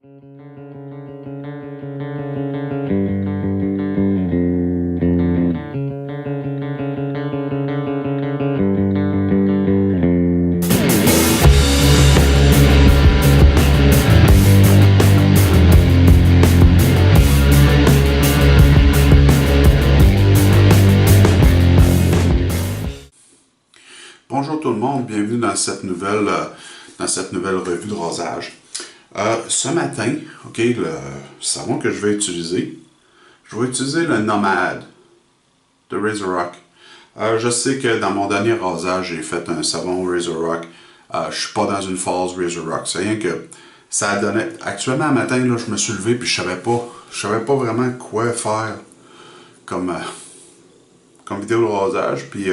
Bonjour tout le monde, bienvenue dans cette nouvelle revue de rasage. Ce matin, le savon que je vais utiliser le Nomad de RazoRock. Je sais que dans mon dernier rasage, j'ai fait un savon RazoRock. Je suis pas dans une phase RazoRock. C'est rien que ça a donné. Actuellement, un matin, là, je me suis levé puis je savais pas vraiment quoi faire comme vidéo de rasage. Puis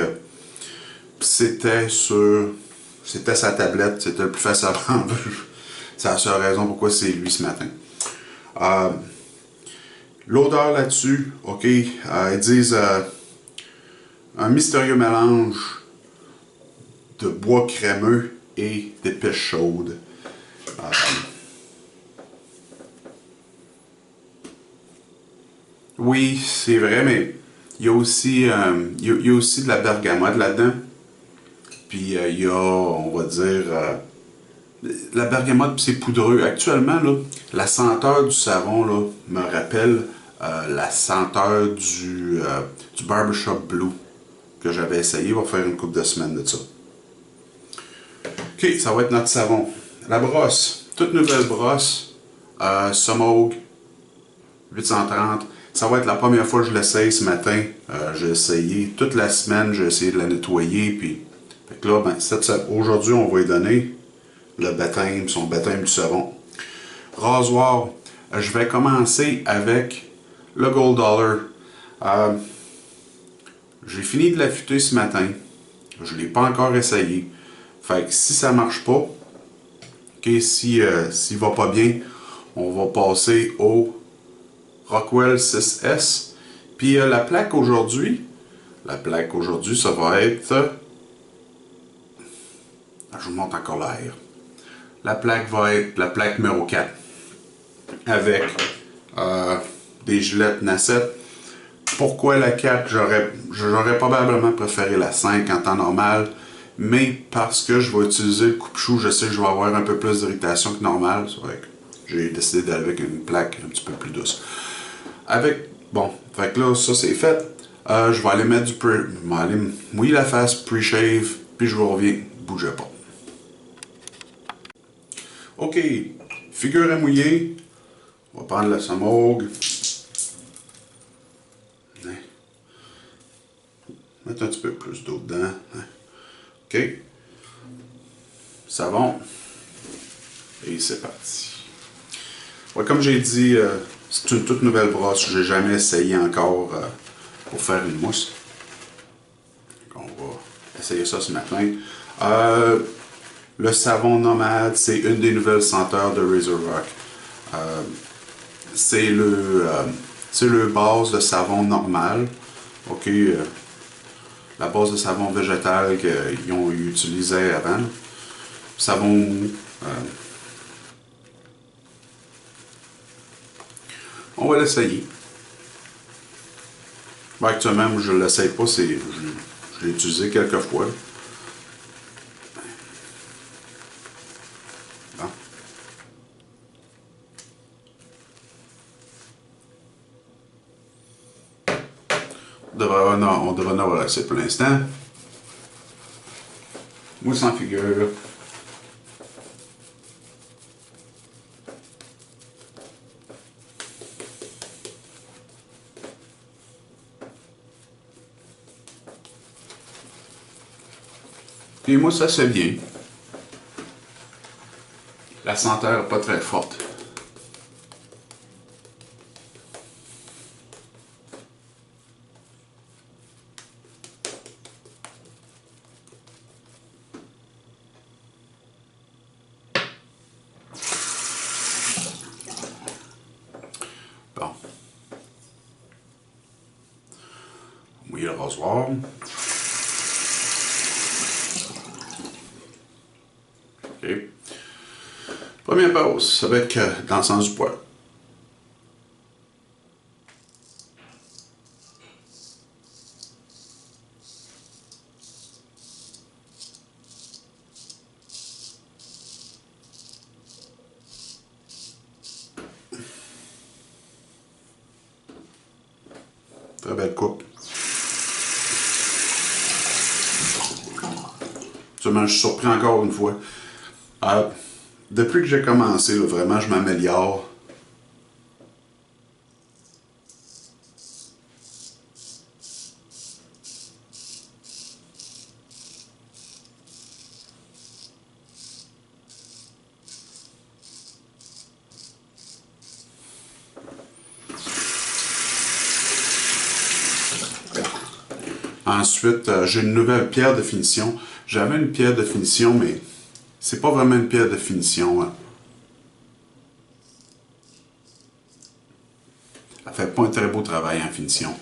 c'était sa tablette, c'était le plus facile à prendre. C'est la seule raison pourquoi c'est lui ce matin. L'odeur là-dessus, ils disent un mystérieux mélange de bois crémeux et d'épices chaudes. Oui, c'est vrai, mais il y a aussi de la bergamote là-dedans. Puis il y a, on va dire, la bergamote, c'est poudreux. Actuellement, là, la senteur du savon là, me rappelle la senteur du Barbershop Blue que j'avais essayé. Il va faire une couple de semaines de ça. Ok, ça va être notre savon. La brosse, toute nouvelle brosse, Summog 830. Ça va être la première fois que je l'essaye ce matin. J'ai essayé toute la semaine, j'ai essayé de la nettoyer. Puis, fait que là, aujourd'hui, on va lui donner le baptême, son baptême du savon. Rasoir, je vais commencer avec le Gold Dollar. J'ai fini de l'affûter ce matin. Je ne l'ai pas encore essayé. Fait que si ça marche pas, s'il va pas bien, on va passer au Rockwell 6S. Puis la plaque aujourd'hui, ça va être... Je vous montre encore l'air. La plaque va être la plaque numéro 4 avec des gilettes Nacette. Pourquoi la 4? J'aurais probablement préféré la 5 en temps normal, mais parce que je vais utiliser le coupe-chou, je sais que je vais avoir un peu plus d'irritation que normal. C'est vrai que j'ai décidé d'aller avec une plaque un petit peu plus douce. Fait que là, ça c'est fait. Je vais aller mettre mouiller la face, pre-shave, puis je vous reviens. Bougez pas. Ok, figure à mouiller. On va prendre le Summog. Mettre un petit peu plus d'eau dedans. Ok. Savon. Et c'est parti. Ouais, comme j'ai dit, c'est une toute nouvelle brosse. Je n'ai jamais essayé encore pour faire une mousse. Donc, on va essayer ça ce matin. Le savon Nomad, c'est une des nouvelles senteurs de RazoRock. C'est le base de savon normal. La base de savon végétal qu'ils ont utilisé avant. Savon mou. On va l'essayer. Actuellement, je ne l'essaye pas. Je l'ai utilisé quelques fois. On devrait en avoir assez pour l'instant. Moi, sans figure. Puis moi, ça c'est bien. La senteur n'est pas très forte. Bon. Mouiller le rasoir. Première pause avec dans le sens du poil. Très belle coupe. Seulement, je suis surpris encore une fois. Depuis que j'ai commencé, là, vraiment, je m'améliore. Ensuite, j'ai une nouvelle pierre de finition. J'avais une pierre de finition, mais c'est pas vraiment une pierre de finition. Hein. Elle fait pas un très beau travail en finition.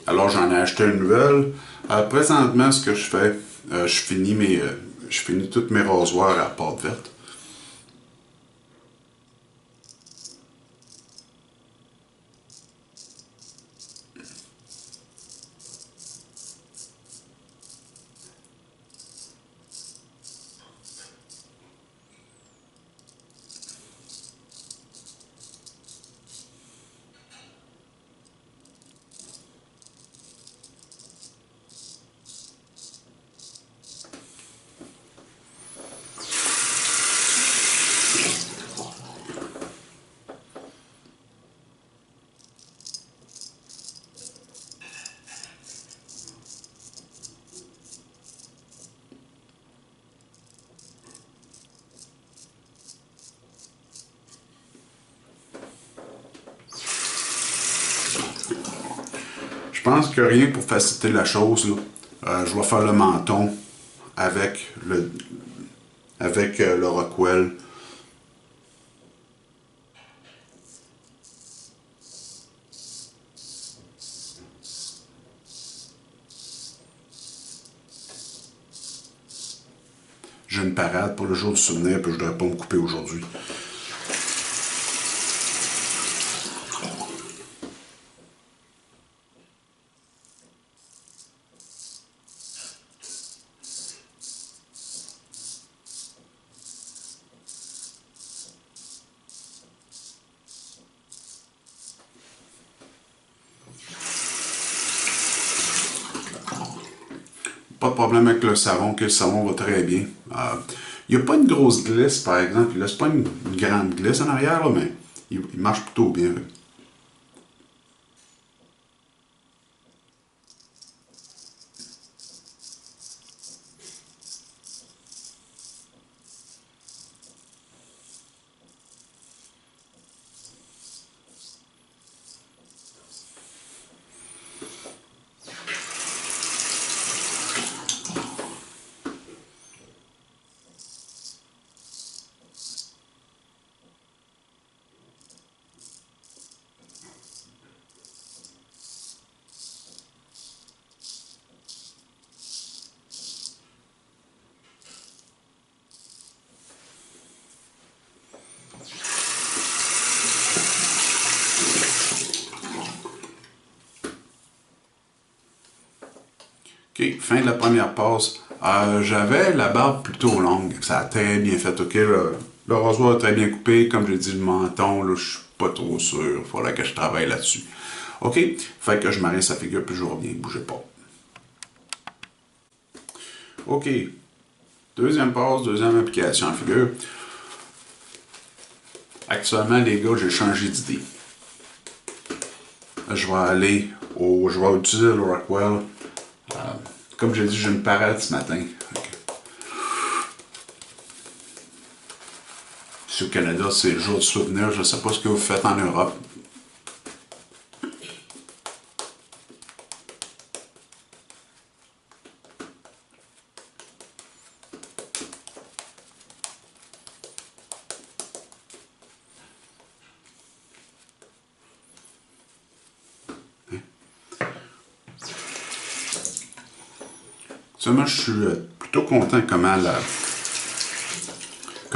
Alors j'en ai acheté une nouvelle. Présentement, ce que je fais, je finis toutes mes rasoirs à pâte verte. Je pense que rien pour faciliter la chose, là, je vais faire le menton avec le Rockwell. J'ai une parade pour le jour du souvenir, puis je ne devrais pas me couper aujourd'hui. Pas de problème avec le savon, que le savon va très bien. Il n'y a pas une grosse glisse, par exemple. Il laisse pas une grande glisse en arrière, là, mais il marche plutôt bien. Là. OK, fin de la première passe. J'avais la barbe plutôt longue. Ça a très bien fait. OK, le rasoir est très bien coupé. Comme j'ai dit, le menton, là, je suis pas trop sûr. Il faudrait que je travaille là-dessus. OK, fait que je marie sa figure puis je reviens. Bougez pas. OK, deuxième passe, deuxième application en figure. Actuellement, les gars, j'ai changé d'idée. Je vais utiliser le Rockwell. Comme j'ai dit, j'ai une parade ce matin. Ici au Canada, c'est le jour du souvenir. Je ne sais pas ce que vous faites en Europe. Actuellement, je suis plutôt content comment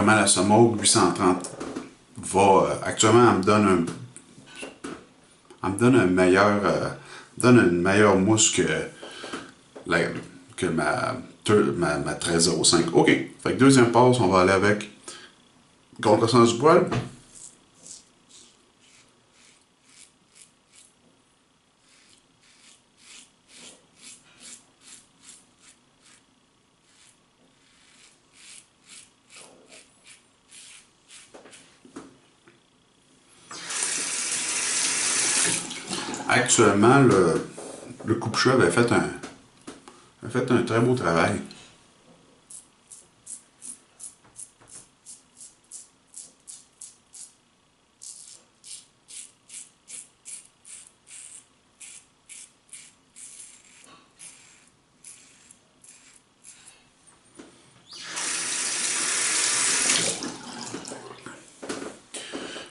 la Summog 830 va. Actuellement, elle me donne une meilleure mousse la- que ma 1305. OK. Fait que deuxième passe, on va aller avec contre-sens du poil. Actuellement, le coupe-cheveux avait fait un très beau travail.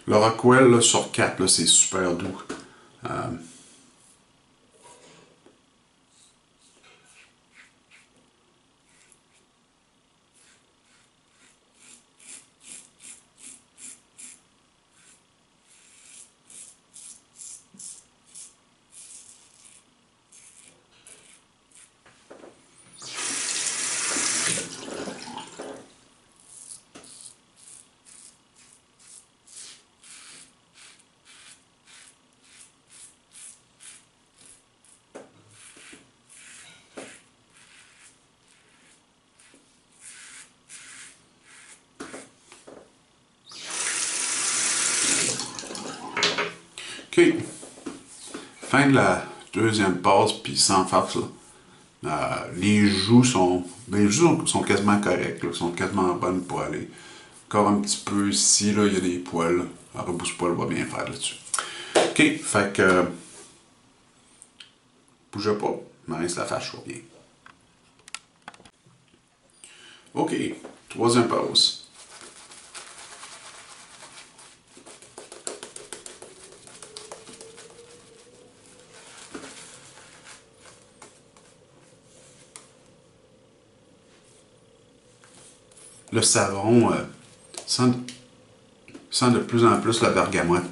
Le Rockwell là, sur 4, c'est super doux. OK. Fin de la deuxième passe, puis sans farce, là. Les joues sont quasiment correctes, là, sont quasiment bonnes pour aller. Encore un petit peu ici, là, il y a des poils. La rebousse-poil va bien faire là-dessus. OK, fait que. Bougez pas, Marie la fâche bien. OK, troisième pause. Le savon sent de plus en plus la bergamote.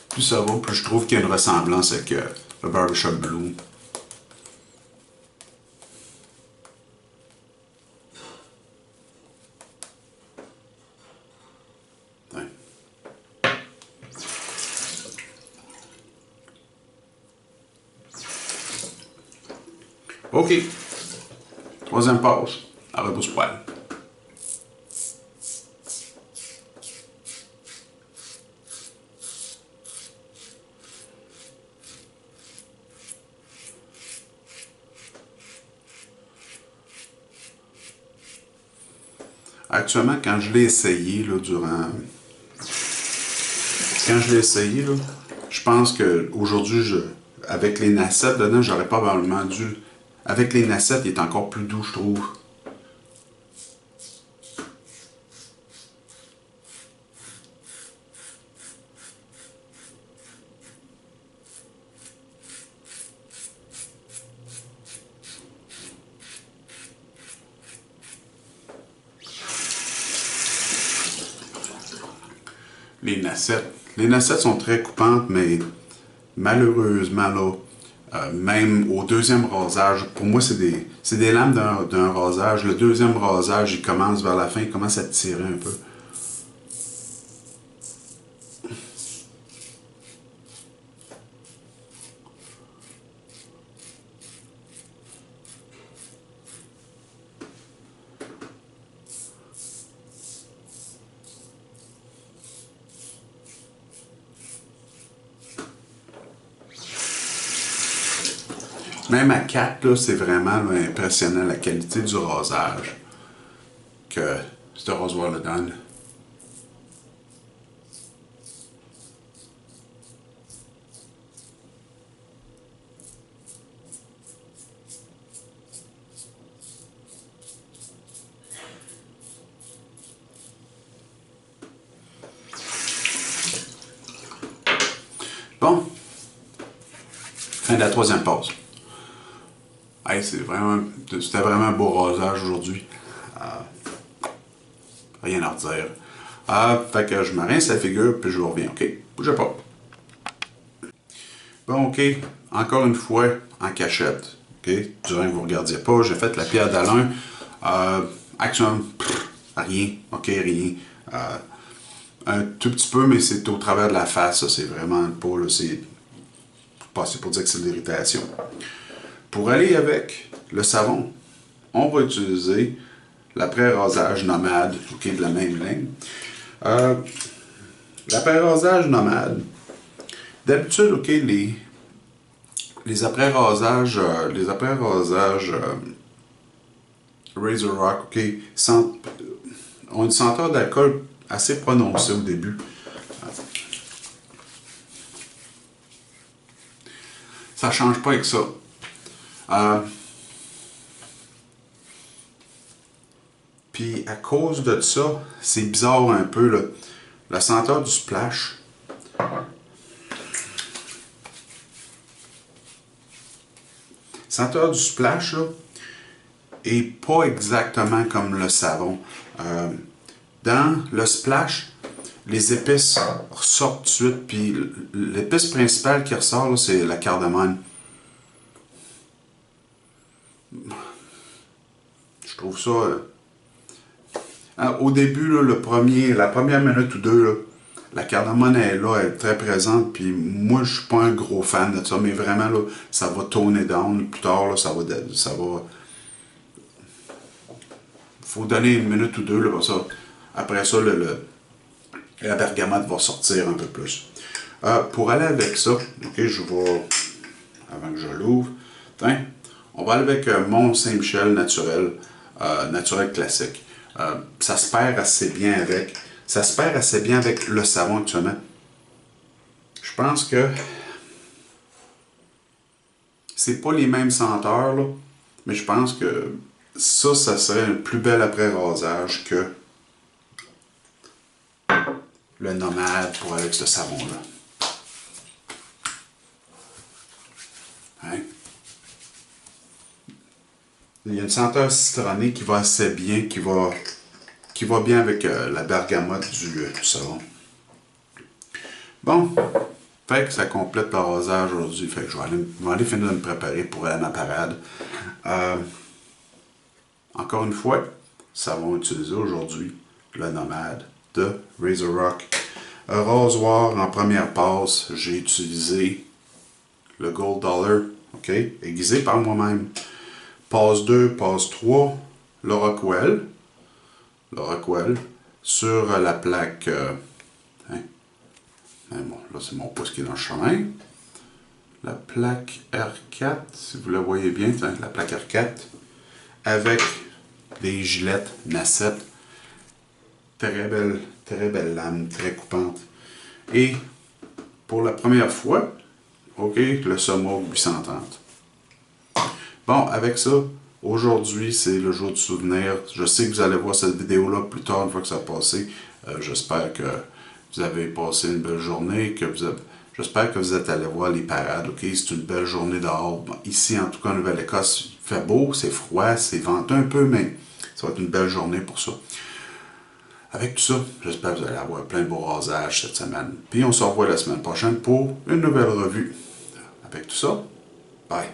Plus ça va, plus je trouve qu'il y a une ressemblance avec le Barbershop Blue. Ouais. OK. Troisième passe. À rebousse-poil. Actuellement, quand je l'ai essayé, là, Quand je l'ai essayé, là, je pense qu'aujourd'hui, avec les nacettes dedans, j'aurais probablement dû. Avec les nacettes, il est encore plus doux, je trouve. Les nacettes. Les nacettes sont très coupantes, mais malheureusement, là, même au deuxième rasage, pour moi, c'est des lames d'un rasage. Le deuxième rasage, il commence vers la fin, il commence à tirer un peu. Même à 4, là, c'est vraiment là, impressionnant la qualité du rasage que ce rasoir le donne. Bon, fin de la troisième pause. Hey, c'était vraiment un beau rasage aujourd'hui. Rien à redire. Fait que je me rince la figure, puis je vous reviens, ok? Bougez pas. Bon, ok, encore une fois, en cachette. Ok, durant que vous ne regardiez pas, j'ai fait la pierre d'Alain. Action, rien, ok, rien. Un tout petit peu, mais c'est au travers de la face, c'est vraiment pas, là, c'est pour dire que c'est de l'irritation. Pour aller avec le savon, on va utiliser l'après-rasage nomade, ok, de la même ligne. L'après-rasage nomade, d'habitude, ok, les après-rasages, Razor Rock, ok, ont une senteur d'alcool assez prononcée au début. Ça ne change pas avec ça. Puis à cause de ça, c'est bizarre un peu, là. La senteur du splash. La senteur du splash, là, est pas exactement comme le savon. Dans le splash, les épices ressortent tout de suite, puis l'épice principale qui ressort, c'est la cardamome. Je trouve ça... au début, là, la première minute ou deux, là, la cardamome est là, elle est très présente, puis moi, je suis pas un gros fan de ça, mais vraiment, là, ça va toner down. Plus tard, là, ça va... Faut donner une minute ou deux, là, pour ça. Après ça, la bergamote va sortir un peu plus. Pour aller avec ça, ok, je vais, avant que je l'ouvre, on va aller avec mon Saint-Michel naturel, naturel classique. Ça se perd assez bien avec. Ça se perd assez bien avec le savon actuellement. Je pense que c'est pas les mêmes senteurs, là, mais je pense que ça serait un plus bel après-rasage que le nomade pour avec ce savon-là. Hein? Il y a une senteur citronnée qui va assez bien, qui va bien avec la bergamote du savon. Bon, fait que ça complète le rasage aujourd'hui. Fait que je vais aller finir de me préparer pour aller à ma parade. Encore une fois, savon utilisé aujourd'hui, le nomade de Razor Rock. Un rasoir en première passe, j'ai utilisé le Gold Dollar, ok, aiguisé par moi-même. Passe 2, passe 3, le Rockwell. Le Rockwell sur la plaque. Bon, là, c'est mon pouce qui est dans le chemin. La plaque R4, si vous la voyez bien, la plaque R4, avec des gilettes Nasset. Très belle lame, très coupante. Et pour la première fois, ok, le Summog 830. Bon, avec ça, aujourd'hui, c'est le jour du souvenir. Je sais que vous allez voir cette vidéo-là plus tard, une fois que ça a passé. J'espère que vous avez passé une belle journée, j'espère que vous êtes allé voir les parades, ok? C'est une belle journée dehors. Bon, ici, en tout cas, en Nouvelle-Écosse, il fait beau, c'est froid, c'est venteux un peu, mais ça va être une belle journée pour ça. Avec tout ça, j'espère que vous allez avoir plein de beaux rasages cette semaine. Puis on se revoit la semaine prochaine pour une nouvelle revue. Avec tout ça, bye!